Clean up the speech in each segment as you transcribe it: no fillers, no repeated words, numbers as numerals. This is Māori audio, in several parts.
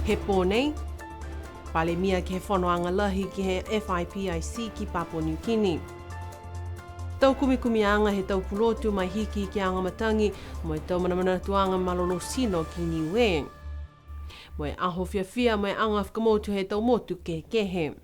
He pōnei, pale mia ke whanoanga lahi ki he FIPIC ki Papua New Guinea. Tau kumikumianga he tau pulotu mai hiki ki angamatangi mo e tau manamanatuanga malolo sino ki Niue. Mo e aho whiawhia mo e anga whakamotu he tau motu ke kehe.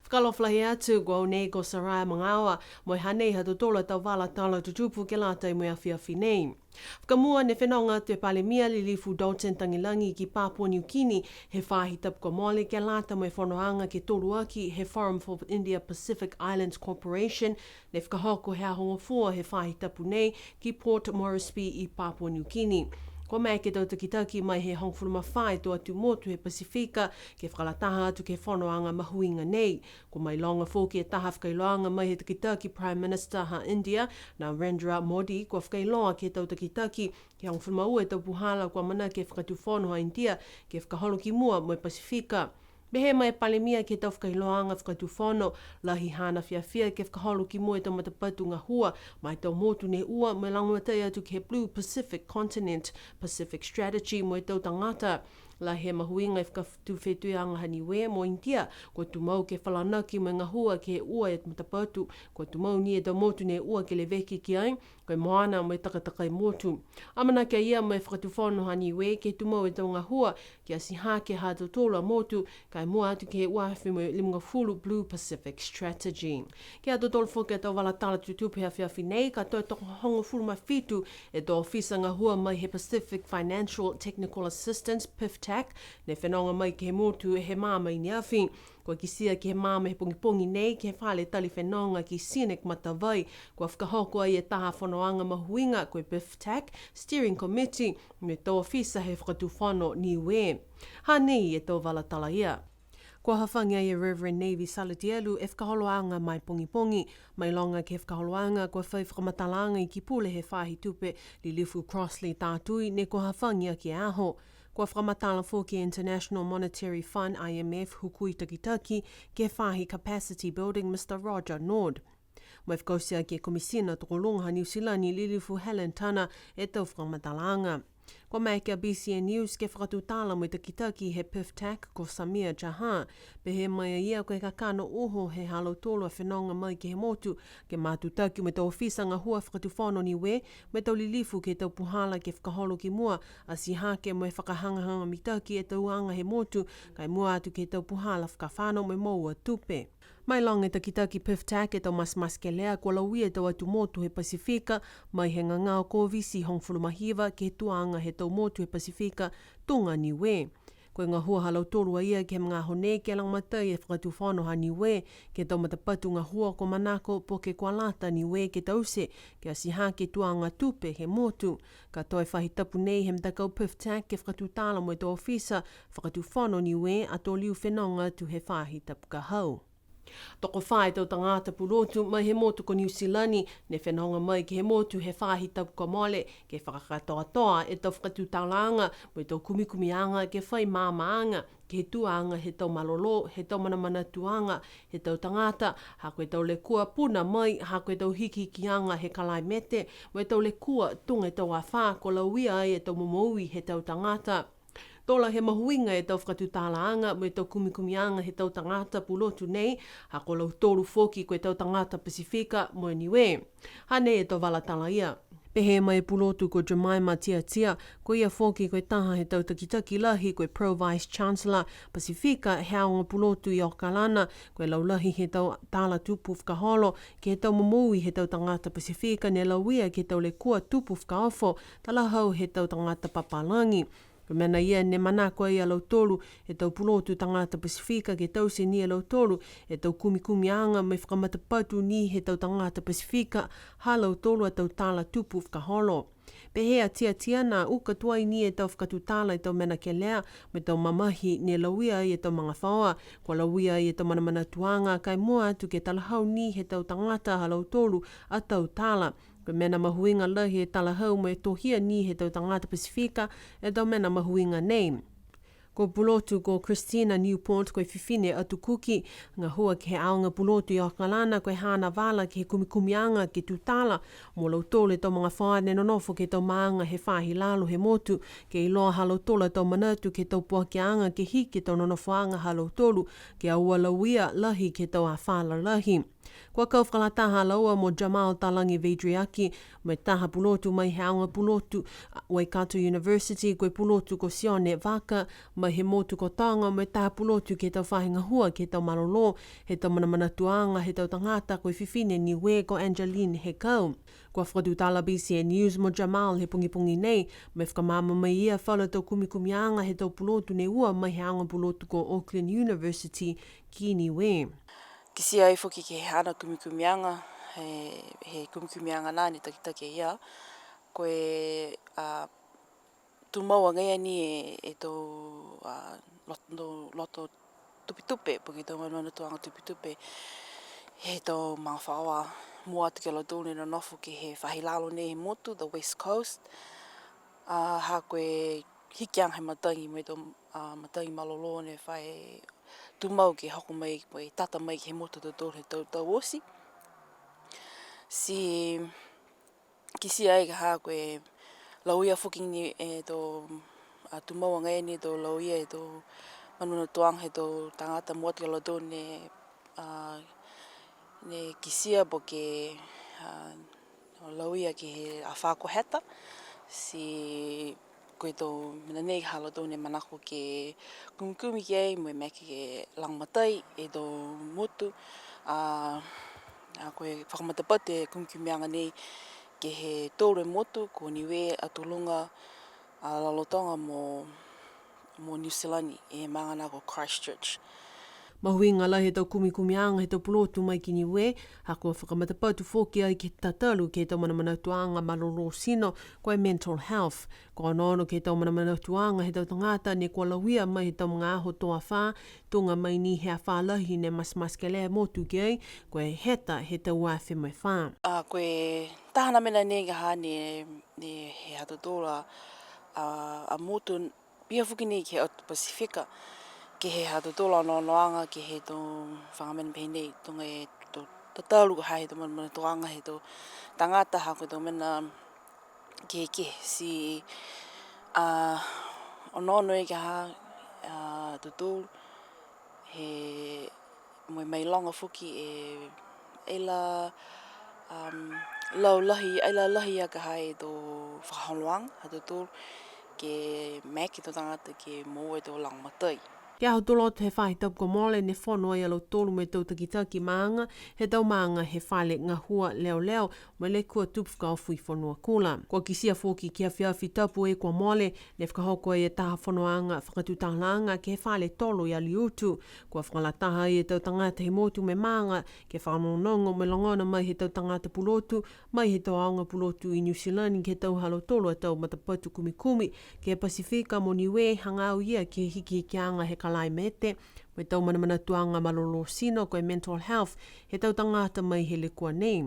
Whakaloflahi atu go nei go Saraya Mangawa mo e hanei hatotola tau wala tala tutupu ke lata mo e awhiawhi nei. Whakamua ne whenonga te pale mia li lifu Dalton Tangilangi ki Papua New Guinea he whahi tapuka mole ke lata mo e whanoanga ke toruaki he Forum for India Pacific Islands Corporation ne whakahoko he ahonga fua he whahi tapu nei ki Port Moresby i Papua New Guinea. Ko mai ke tau takitaki mai he hongwhuruma whai toa tu motu he Pasifika ke whakalataha atu ke whanoanga mahuinga nei. Ko mai longa fōki e taha whakailoanga mai he takitaki Prime Minister ha India Narendra Modi ko whakailoa ke tau takitaki ke hongwhuruma ue tau puhala kua mana ke whakatu whono ha India ke whakaholo ki mua mo e Pasifika. Behe mai pale mia ke tau whakailoanga whakatu whono lahi hana whiawhia ke whakaholo ki mua e tau matapatu ngā hua mai tau motu ne ua mai languatai atu ke Blue Pacific Continent Pacific Strategy mo e tau tangata. La he mahuinga e whakatu whetuianga ha Niue mo India ko tumau ke whalanaki mo ngā hua ke ua e matapatu ko tumau ni e tau motu ne ua ke le veki ki ai ko e moana mo e takatakai motu. Amana ke ia mo e whakatu whono ha Niue ke tumau e tau ngā hua ke asiha ke hato tola motu kai mua atu ke ua hawhi mo e limunga fulu Blue Pacific Strategy. Ke ato tolu whoke tau wala tala tutupi hawhi nei ka toi toko hongo fulu mai fitu e tō ofisa ngā hua mai he Pacific Financial Technical Assistance PIFTAC ne whenonga mai ke he motu he māma i ni awhi. Ko ki sia ki he māma he pongipongi nei ki he whale tali whenonga ki Scenic Matawai kua whakahoko ai e taha whanoanga mahuinga ko e PIFTAC Steering Committee me tō ofisa he whakatu whono Niue. Ha nei e tō wala tala ia. Kua hawhangia i Reverend Navy Salatielu e whakaholoanga mai pongipongi, mai longa ke whakaholoanga kua whai whakamatalanga i ki pule he whahi tupe li lifu Crossley tātui ne kua hawhangia ki aho. Kua whakamatala fōki International Monetary Fund IMF hukui takitaki ke whahi Capacity Building Mr. Roger Nord. Mai whakausia ke komisina toko longa New Zealand li lifu Helen Tana e tau whakamatalanga. Ko mai kia BCN News ke whakatutala mo i takitaki he PIFTAC ko Samir Jahan, pe he mai ia koe kakano oho he halo tolo a whenonga mai ki he motu, ke mātutaki me tau ofisa ngā hua whakatuwhono Niue, me tau lilifu ke tau puhala ke whakaholo ki mua, a si hake mo e whakahangahanga mitaki e tau anga he motu, kai mua atu ke tau puhala whakawhano me moua tupe. Mai long e takitaki PIFTAC e tau mas ke lea kua lauia e tau atu motu he Pasifika, mai he ngangao ko visi hongwhulumahiva ke tuanga he tau motu he Pasifika tunga Niue. Koe ngā hua halau tōrua ia ke mga hone ke lang matai e whakatu whono ha Niue, ke tau matapatu ngā hua ko manako po ke kua lata Niue ke tause, ke asiha ke tuanga tupe he motu. Ka toi whahi tapu nei he mtakau PIFTAC ke whakatu tala mo e tō ofisa whakatu whono Niue a tō liu whenonga tu he whahi tapu ka hau. Toko whae tau tangata purotu mai he motu ko New Zealand ne whenonga mai ki he motu he whahi tapu ka mole ke whakakatoa e tau whakatu taulanga mo e tau kumikumianga ke whai māmaanga ke he tuanga he tau malolo, he tau manamana tuanga, he tau tangata, ha koe tau le kua puna mai, ha koe tau hiki kianga he kalai mete, mo e tau le kua tunga e tau a wha ko lauia ai e tau momoui he tau tangata. Tola he mahuinga e tau whakatutalaanga mo e tau kumikumianga he tau tangata pulotu nei, ha ko lau tōru whoki ko e tau tangata Pasifika mo e Niue. Ha nei e tau walatala ia. Pehe mai pulotu ko Jemima Tia, ko ia whoki ko e taha he tau takitaki lahi ko e Pro Vice Chancellor Pasifika he aonga pulotu i Okalana, ko e laulahi he tau tala tupu whakaholo, ke he tau momui he tau tangata Pasifika ne lauia ke tau le kua tupu whakaofo, tala hau he tau tangata Papalangi. Ko mena ia ne manako ai a lau tolu e tau pulotu tangata Pasifika ke tau se ni a lau tolu e tau kumikumianga me whakamatapatu ni he tau tangata Pasifika ha lau tolu a tau tala tupu whakaholo. Pe hea tia nā uka tuai ni e tau whakatutala e tau mena ke lea me tau mamahi ne lauia ai e tau mga whaoa, ko lauia ai e tau manamana tuanga kai mua atu ke talahau ni he tau tangata ha lau tolu a tau tala. Ko mena mahuinga lahi e talahau mo e tohia ni he tau tangata Pasifika e tau mena mahuinga nei. Ko pulotu ko Christina Newport koe whiwhine atu kuki, ngā hua ke aonga pulotu i o kalana koe hana wala ke kumikumianga ke tutala, mo lau tole tau mga whaane nonofo ke tau maanga he whahi lalo he motu, ke iloa halo tola tau manatu ke tau puakeanga ke hi ke tau nonofoanga halo tolu, ke aua lauia lahi ke tau a whala lahi. Kua kau whakalataha laua mo Jamal Talangi Vedriaki, mai taha pulotu mai he aonga pulotu Waikato University, koe pulotu ko Sione Vaka, mai he motu ko tanga, mai taha pulotu ke tau whahinga hua ke tau malolo, he tau manatuanga, he tau tangata koe whiwhine Niue ko Angeline he kau. Kua whakatutala BCN News mo Jamal he pungi nei, mai whakamama mai ia whala tau kumikumianga he tau pulotu ne ua mai he aonga pulotu ko Auckland University ki Niue. Kisia ai whoki ke hana kumikumianga, he kumikumianga nāni takitake ia, koe tumaua ngai ani e tau loto tupitupe, puki tau manuana tuanga tupitupe, he tau mga whaoa mua atu ke loto ne nofo ke he whahilalo nei he motu, the West Coast, ha koe hikiang he matangi, me tau matangi malolo ne whae tumau ke hoko mai, koe tata mai ke he motu tau he tau osi. Si kisi ai ka ha koe lauia fuking ni e tau tumaua ngai ni tau lauia e tau manuna tuang he tau tangata muat ke loto ne kisia po ke lauia ke he a whako heta. Si koe tau mina nei halo tau ne manako ke kumikumi ke ai mo meki ke langmatai e tau motu. Koe whakamatapate kumikumianga nei ke he tōre motu ko Niue atulunga lalotonga mo New Zealand e mangana ko Christchurch. Mahuinga la he tau kumikumianga he tau pulotu mai ki Niue, hako whakamatapatu whoki ai ke tatalu ke tau manamanatuanga malolo sino koe mental health. Ko anono ke tau manamanatuanga he tau tangata ne kua lauia mai he tau mga aho toa whā, tunga mai ni hea whālahi ne mas ke lea motu ki ai, koe heta he tau wāwhi mai whā. Koe tahana mena nega ha ne he hatotora a motu pia whuki nei ke Auto Pasifika, ke he hatotola noanga ke he tō whangamena pehi nei, tunga e tō tataru ka hai tō manatoanga he tō tangata ha koe tō mena ke si onono e ka ha tōtōru he mai longa whuki e la lahi a ka hai tō whakaholoang ha tōtōru ke meki tō tangata ke mō e tō langmatai. Kia hau tolot he whahi tau ko mole ne whanua i alo tolu me tau takitaki maanga, he tau maanga he whale ngā hua leo, mai le kua tupwka o fui whanua kula. Kua kisia fōki kia whiawhi tapu e kua mole, ne whakahoko e taha whanuanga whakatutahalanga ke he whale tolo i ali utu. Kua whakalataha e tau tangata he motu me maanga, ke whanonongo me longona mai he tau tangata pulotu, mai he tau aonga pulotu i New Zealand ke tau halo tolo a tau matapatu kumikumi, ke Pasifika mo Niue hangau ia ke hiki anga he kalai mete, mai tau manamanatuanga malolo sino koe mental health, he tau tangata mai he le kua nei.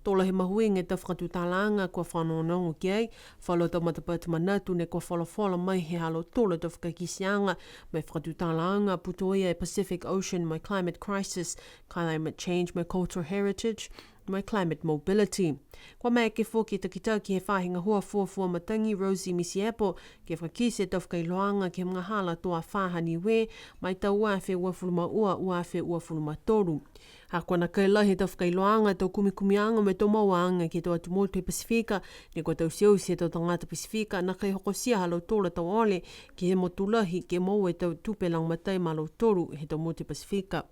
Tola he mahuinga tau whakatutalanga kua whanonongo ki ai, whalo tau matapatu manatu ne kua whalafola mai he halo tola tau whakakisianga, mai whakatutalanga putoia e Pacific Ocean, mai climate crisis, climate change, mai cultural heritage, mai climate mobility. Kua mea ke whoki takitaki he whahinga hua fuafua matangi Rosie Misiepo, ke whakise tau whakailoanga ke mga hala toa whaha Niue, mai tau uawhe uafuluma uawhe uafuluma toru. Hakua na kailahi tau whakailoanga tau kumikumianga me tau mauanga ke tau atu motu e Pasifika, ne kua tau siausi tau tangata Pasifika, na kai hokosia halo tola tau ole, ke he motulahi ke mau e tau tupelang matai malo toru he tau motu e Pasifika.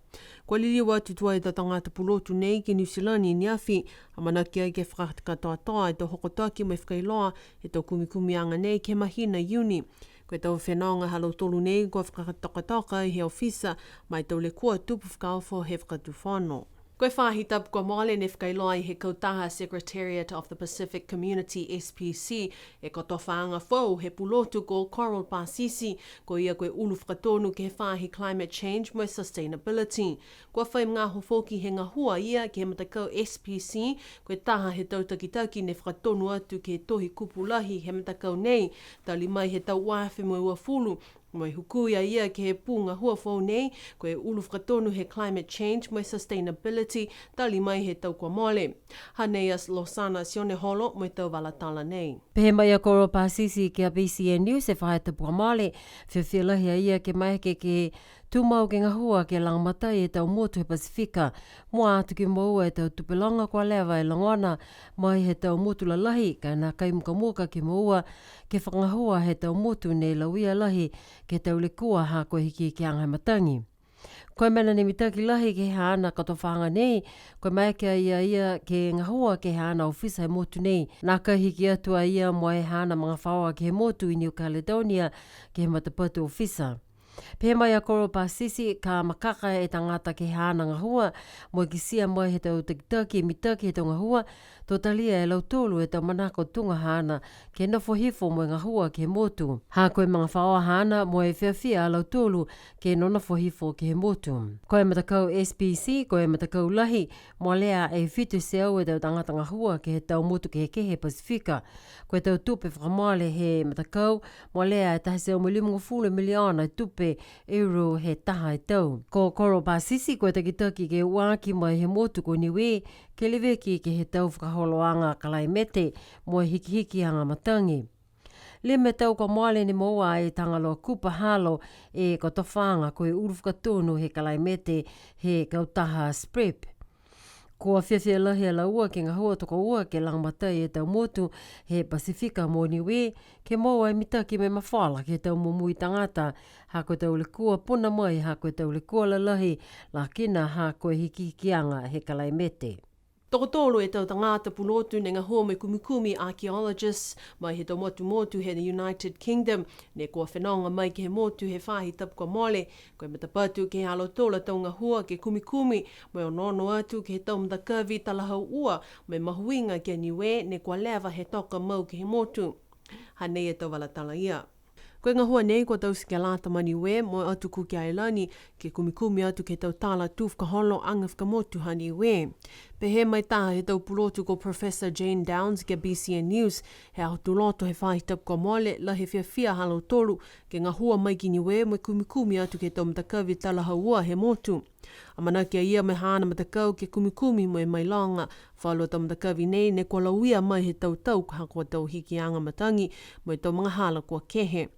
Kua liliwa atu tua e tau tangata pulotu nei ke New Zealand i Niafi, amanaki ai ke whakatatoa e tau hokotaki mai whakailoa e tau kumikumianga nei ke mahina uni. Koe tau whenonga halo tolu nei kua whakatokatoka i he ofisa mai tau le kua tupu whakaofo he whakatuwhono. Koe whahi tapu kua mole ne whakailoa i he kautaha Secretariat of the Pacific Community SPC e koto whaanga whau he pulotu ko Coral Pasisi ko ia koe ulu whakatonu ke he whahi climate change mo sustainability. Kua whai mga hofoki he ngahua ia ke he matakau SPC koe taha he tau takitaki ne whakatonu atu ke tohi kupulahi he matakau nei tali mai he tau wawhi mo ua fulu Moi hukuia ia ke he pūnga hua whau nei, ko e ulu whakatonu he climate change, moi sustainability, tali mai he tau kua mole. Hanei as Losana Sione Holo, moi tau walatala nei. Pehe mai a koro pāsisi ke a BCN News e whaeta pua male, whiawhialahia ia ke mai ke tūmau ke ngahua ke langamatai e tau motu he Pasifika, mua atu ke maua e tau tupelonga kua lewa e langona, mai he tau motu la lahi, ka nā kaimuka muka ke maua, ke whangahua he tau motu nei lauia lahi, ke tau le kua ha koe hiki ke angai matangi. Koe mena ni mitaki lahi ke haana kato whanga nei, koe mai kia ia ke ngahua ke haana ofisa he motu nei. Nā ka hiki atua ia mua he haana mga whaoa ke he motu i New Caledonia ke he matapatu ofisa. Pehe mai a koro pāsisi ka makaka e tangata ke haana ngahua, mo ki sia mai he tau takitaki mitaki he tau ngahua, tō talia e lau tōlu e tau manako tunga haana ke nofo hifo mo ngahua ke he motu. Ha koe mga whaoa haana mo e whiawhia a lau tōlu ke nonofo hifo ke he motu. Koe matakau SPC, koe matakau lahi, mo lea e whitu se au e tau tangata ngahua ke he tau motu ke he kehe Pasifika. Koe tau tupe whakamale he matakau, mo lea e tahi se au $50 miliona e tupe euro he taha e tau. Ko koro pāsisi koe takitaki ke uaki mai he motu ko Niue, ke leweki ke he tau whakaholoanga kalai mete mo hiki anga matangi. Le me tau ka moale ni moa e tangaloa kupa halo e ko tofanga koe urufkatonu he kalai mete he kautaha sprep. Ko whiawhia lahi a laua ke ngahua toko ua ke langamatai e tau motu he Pasifika mo Niue ke moa e mitaki me mawhala ke tau mumui tangata ha koe tau le kua puna mai ha koe tau le kua lalahi la kina ha koe hikianga he kalai mete. Toko tōru e tau tangata pulotu ne ngahua mai kumikumi archaeologists mai he tau motu he the United Kingdom ne kua whenonga mai ke he motu he whahi tapu kua mole koe matapatu ke he alo tōla tau ngahua ke kumikumi mai o nono atu ke he tau mtakavi talahau ua mai mahuinga ke Niue ne kua lewa he toka mau ke he motu. Hanei e tau walatala ia. Koe ngahua nei kua tau sike lata mani we mo atu ku kia elani ke kumikumi atu ke tau tala tu whakaholo anga whakamotu hani we. Pe he mai taha he tau pulotu ko Professor Jane Downs ke BCN News he ahotu loto he whahi tapu kua mole la he whiawhia halo tolu ke ngahua mai ki Niue mo kumikumi atu ke tau mtakavi talahaua he motu. Amana kia ia me hana matakau ke kumikumi mo e mai longa whalua tau mtakavi nei ne kua lauia mai he tau ka kua tau hiki anga matangi mo e tau mga hala kua kehe.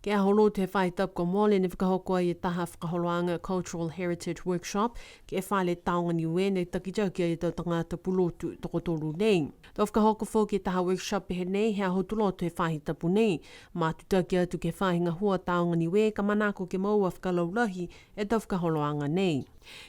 Ke aholo te whai tapu kua mole ne whakahokoa i taha whakaholoanga Cultural Heritage Workshop ke e whale taonga Niue ne takitaukia i tau tangata pulotu toko tolu nei. Tau whakahoko fo ke taha workshop he nei he ahotu loto he whahi tapu nei. Mā tutaukia atu ke whahi ngahua taonga Niue ka manako ke maua whakalaulahi e tau whakaholoanga nei.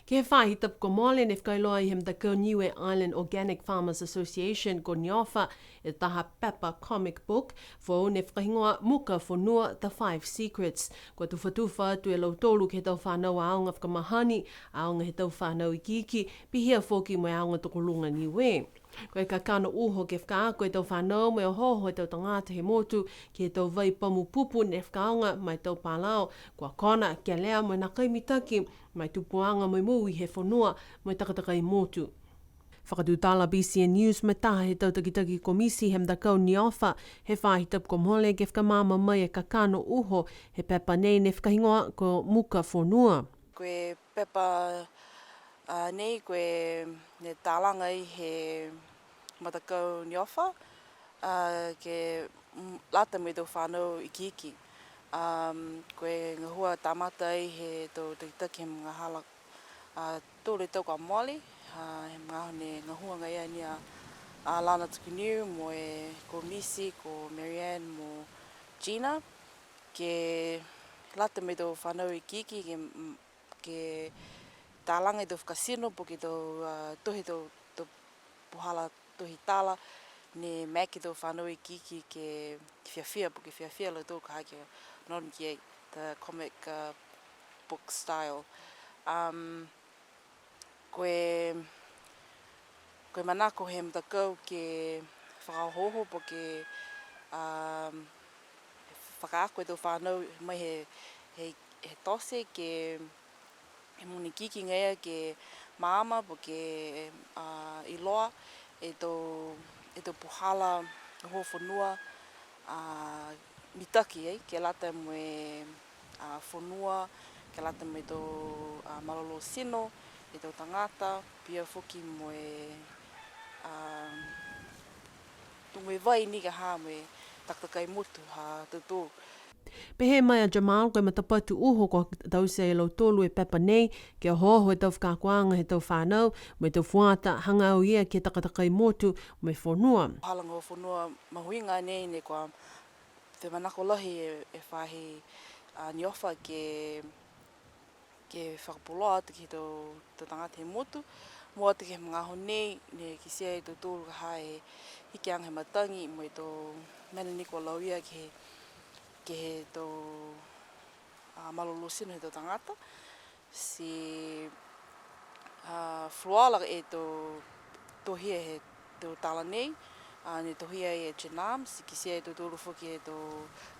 Ke he whahi tapu kua mole ne whakailoa i he mtakau Niue Island Organic Farmers Association ko Niofa e taha Pepper comic book fo ne whakahingoa muka whanua The 5 Secrets. Kua tuwhatuwha atu e lau tolu ke tau whanau aonga whakamahani, aonga he tau whanau i kiki, pihia whoki mo aonga tokolunga Niue. Koe ka kano uho ke whakaako e tau whanau me o hoho e tau tangata he motu ki e tau vai pamu pupu ne whakaonga mai tau pālao, kua kona, kia lea mo na kaimitaki, mai tupuanga mai mui he whanua mai takataka i motu. Whakatutala BCN News me taha he tau takitaki komisi he mtakau Niofa he whahi tapu ko mole ke whakamama mai e ka kano uho he pepa nei ne whakahingoa ko muka whanua. Koe pepa nei koe ne tālanga i he matakau Niofa ke lata me tau whanau i kiki. Koe ngahua tamata i he tau takitaki he mga hala tōre tau kua mole. He mga hone ngahua ngai ani a Lana tuku Niue mo e ko Missy, ko Marianne, mo Gina. Ke lata me tau whanau i kiki ke tālanga i tau whakasino po ke tau tohi tau puhala tohi tala ne mea ki tau whanau i kiki ke whiawhia po ke whiawhia lau tau ka hake non ki ei, the comic book style. Koe manako he mtakau ke whakahoho po ke whakaako e tau whanau mai he tose ke he muni kiki ngai ke maama po ke iloa e tau puhala ho whanua mitaki ke lata mo e whanua, ke lata me tō malolo sino, e tō tangata, pia whoki mo tungue vai ni ka hā me taktakai motu ha tūtō. Pehe mai a Jamal koe matapatu uho ko tau se lo tolu e pepa nei, ke hoho e tau whakakuanga he tau whanau, me tau fuata hanga au ia ke takatakai motu me whanua. Halanga o whanua mahuinga nei ne kua te manako lahi e whahi ni ofa ke whakapuloa te ki tō tangata he motu, mua te ke mga honei ne ki sia e tō tōru ka hā e hiki anga he matangi mo e tō mena niko lauia ke he tō malolo sino he tō tangata. Si fluala e tō tohia he tō tala nei, ne tohia e Chenam, si ki sia e tō tōru whoki e tō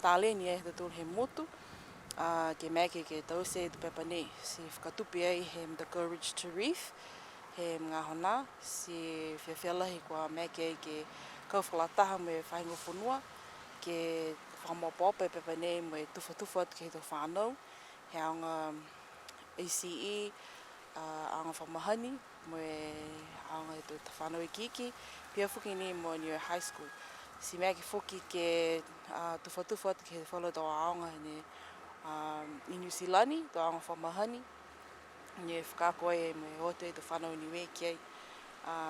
tāleni e tō tōru he motu, ke meke ke tau se e tō pepa nei. Si whakatupi ai he the Courage to Reef, he mga hona, si whiawhialahi kua meke ai ke kauwhalataha me whaingo whanua, ke whakamopopa e pepa nei mo e tufa atu ke he tō whanau, he aonga ACE, aonga whamahani, mo e aonga e tō whanau e kiki, pia whuki ni mo Niue High School. Si mea ki whuki ke tufa atu ke he whalo tō aonga i New Zealandi, tō aonga whamahani, ni e whakako e me oto e tō whanau i Niue ki ai,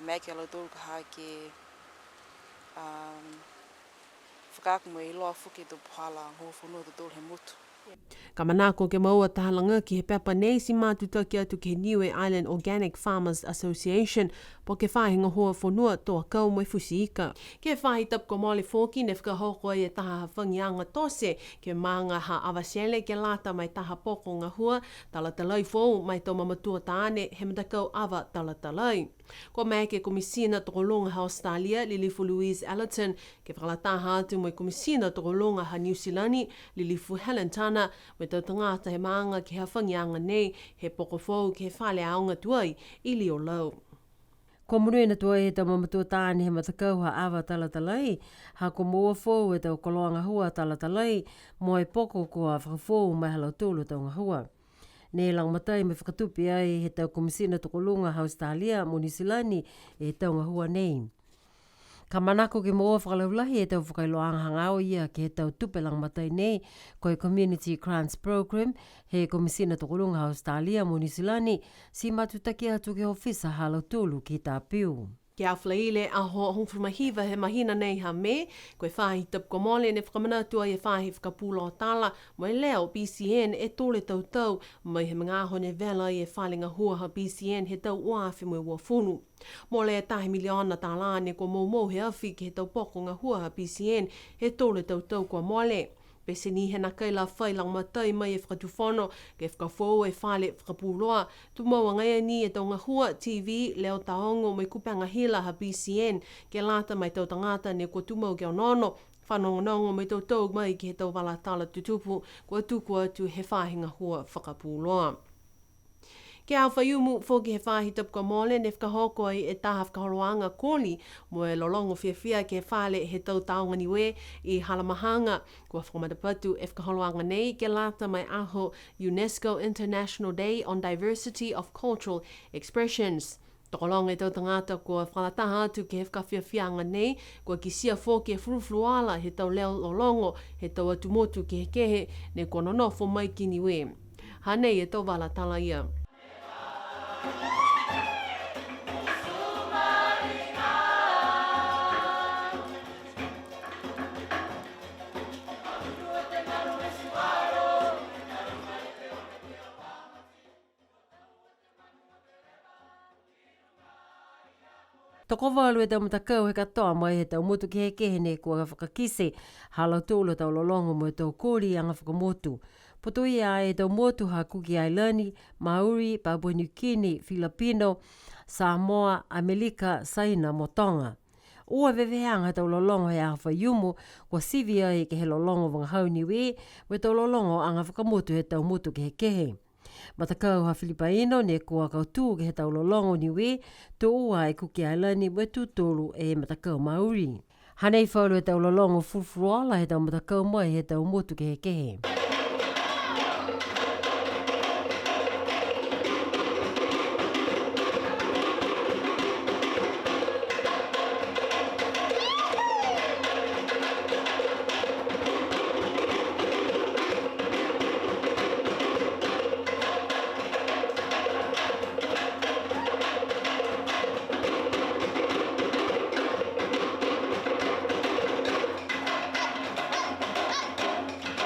mea ki alo tōru ka hā ke whakako mo e loa whuki tō puhala ngō whanua tō tōru he motu. Ka manako ke maua tahalanga ki he pepa nei si mātutaki atu ki he Niue Island Organic Farmers Association po ke whahinga hoa whanua toa kau mo e fusiika. Ke whahi tap ko mole whoki ne whakahoko e taha hawhangi anga tose ke maanga ha awasele ke lata mai taha poko ngā hua talatalai fōu mai tō mamatua tāne he matakau awa talatalai. Ko mea ke komisina tokolonga ha Australia Lilifu Louise Allerton ke whakalataha atu mo e komisina tokolonga ha New Zealandi Lilifu Helen Tana me tau tangata he maanga ki hawhangi anga nei he poko fōu ke whale aonga tuai i lio lau. Ko munu ina tua e tau mamatua tāne he matakau ha awa talatalai, ha ko mua fōu e tau koloanga hua talatalai, mo e poko kua whakafōu mai halau tōlu tau ngā hua. Nē lang matai me whakatupi ai he tau komisina tokolunga ha Australia mo New Zealand e tau ngā hua nei. Ka manako ke moa whakalaulahi e tau whakailoanga hangao ia ke he tau tupe lang matai nei ko e Community Grants Program he komisina tokolunga ha Australia mo New Zealand si matutaki atu ke ofisa halau tūlu ki tā piu. Ke awhleile a ho hongwhumahiva he mahina nei ha me, koe whahi tap ko mole ne whakamanatua e whahi whakapula o tala, mo e leo BCN e tole tau mai he mga hone vela e whalinga hua ha BCN he tau uawhi mo e ua whunu. Mole e tahi miliona tālane ko mou he awhi ke he tau poko ngā hua ha BCN he tole tau ko mole. Pese ni hena kaila whai lang matai mai e whakatuwhono ke whakafou e whale whakapuloa. Tu maua ngai ni e tau ngā hua TV leo taongo mai kupanga hila ha BCN ke lata mai tau tangata ne ko tumau ke onono. Whanongonongo mai tau mai ki he tau wala tala tutupu kua tuku atu he whahinga hua whakapuloa. Ke au whaiumu whoki he whahi tapka mole ne whakahoko ai e taha whakaholoanga kōli mo e lolongo whiawhia ke whale he tau taonga Niue i Halamahanga kua whakamatapatu e whakaholoanga nei ke lata mai aho UNESCO International Day on Diversity of Cultural Expressions. Tokolonga e tau tangata kua whakalataha atu ke he whakawhiawhianga nei kua ki sia whoki e furufluala he tau leo lolongo he tau atumotu ke he kehe ne kua nonofo mai ki Niue. Hanei e tau wala tala ia. Toko walu e tau matakau he katoa mai he tau motu ke he kehene kua whakakise halau tōlu tau lolongo mo e tau kōri anga whakamotu. Poto ia e tau motu ha Kuki Islandi, Maori, Papua New Guinea, Filipino, Samoa, Amerika, Saina, mo Tonga. Ua veweanga tau lolongo he anga whaiumu kua sivia e ke he lolongo wangahau Niue me tau lolongo anga whakamotu he tau motu ke he kehe. Matakau ha Filipino ne kua kautū ke he tau lolongo Niue tō ua e Kuki Islandi me tūtolu e matakau Maori. Hanei whaulu e tau lolongo fulfuruala he tau matakau mai he tau motu ke he kehe.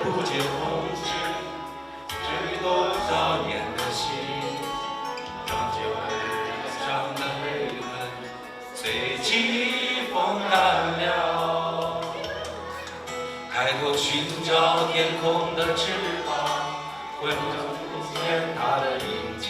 不见红旗，只懂少年的心，让酒上的泪痕随起风干了。抬头寻找天空的翅膀，会不见它的影迹。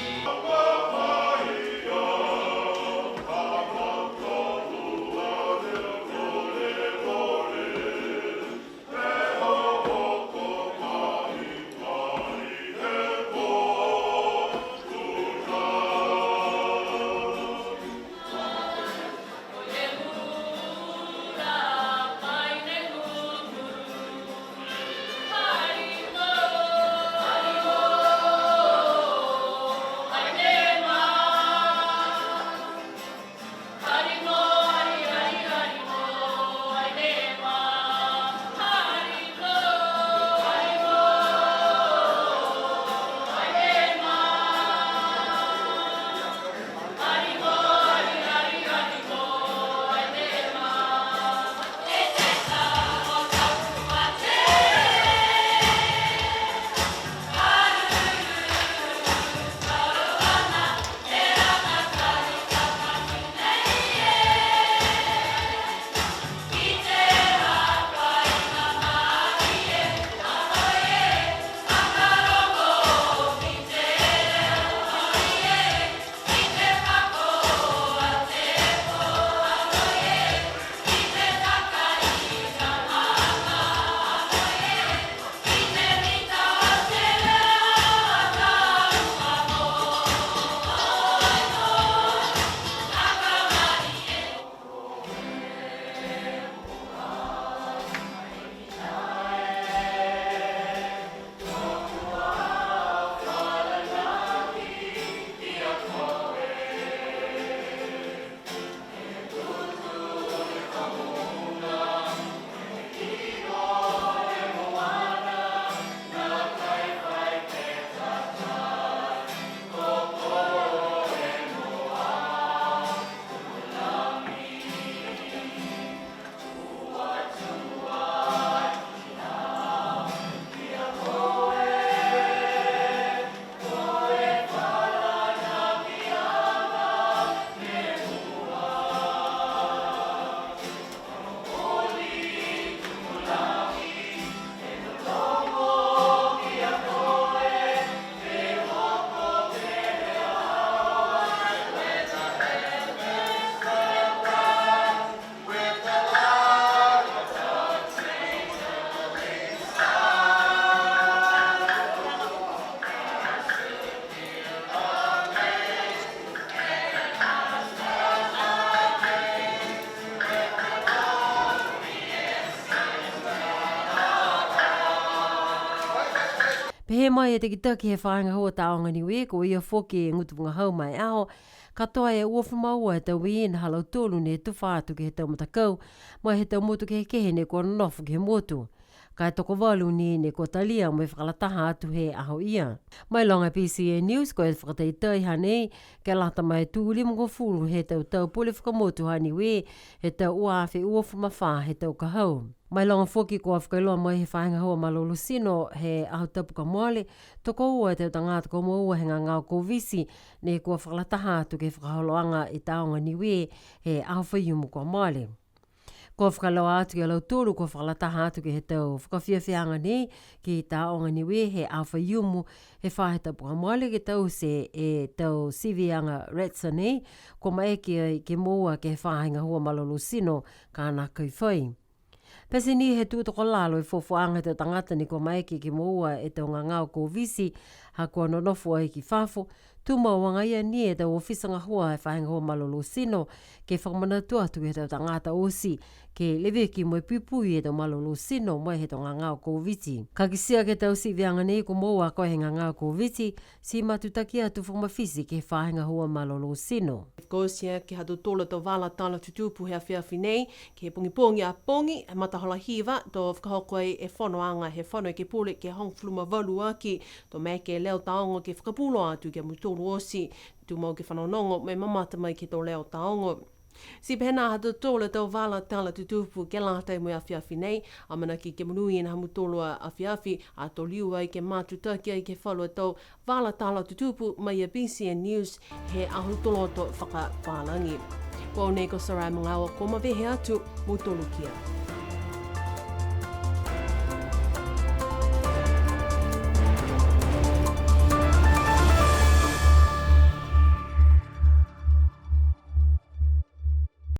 Pehe mai e te kitaki he whaenga hoa taonga Niue, ko ia whoki e ngutunga hau mai ao. Katoa e uofu maua e tau i na halau tolu ne tu whaatu ke he tau matakau, mai he tau motu ke he kehe ne kua nofu ke he motu. Kai toko walu ni ne ko talia mai whakalataha atu he aho ia. Mai longa PCA News ko e whakateitai hanei, ke lata mai tūli mo fulu he tau pule whakamotu ha Niue, he tau uawhi uofu mawha he tau kahau. Mai longa whoki ko awhakailoa mai he whaenga hoa malolo sino he aho tapuka moale, toko ua e te tangata ko mo ua he ngau ko visi ne ko whakalataha atu ke whakaholoanga i taonga Niue he aho whaiumu ko moale. Ko whakaloa atu ki alau tōru ko whakalataha atu ki he tau whakawhiawhianga nei ki taonga Niue he aho whaiumu he whahe tapuka moale ke tau se e tau sivianga retsa nei ko mai ke moua ke whaenga hoa malolo sino ka naka i whai. Pese ni he tūtoko lalo e whofoanga te tangata ni ko maiki ki moua e tau ngau ko visi ha kua nonofu ai ki whafo, tūmau wanga ia ni e tau ofisanga hua e whaenga hoa malolo sino ke whakamanatua tu he tau tangata osi ke leweki mo e pupui e tau malolo sino mo he tau ngau ko visi. Ka kisia ke tau si vianga nei ko moua ko he ngau ko visi si matutaki atu whamafisi ke whaenga hoa malolo sino. Kosia ki hatu tōla tō wala tāna tutupu hea whiawhi nei, ki he pongi a pongi, e matahola hiva, tō whakahokoi e whanoanga he whanoi ke pule ke hong fluma walu aki, tō mei ke leo taongo ke whakapulo atu ke mutoro osi, tū mau ke whanonongo, me mamata mai ke tō leo taongo. Si pena hatu tōla tau wala tala tutupu ke lātai mo awhiawhi nei, a mana ki ke munui ina hamu tōlua awhiawhi, a tō liu ai ke mātutaki ai ke whalua tau wala tala tutupu mai a BCN News he ahu toloto whakawhalangi. Ko nei ko Sarai Mangawa, ko mawehe atu, mo tōlu kia.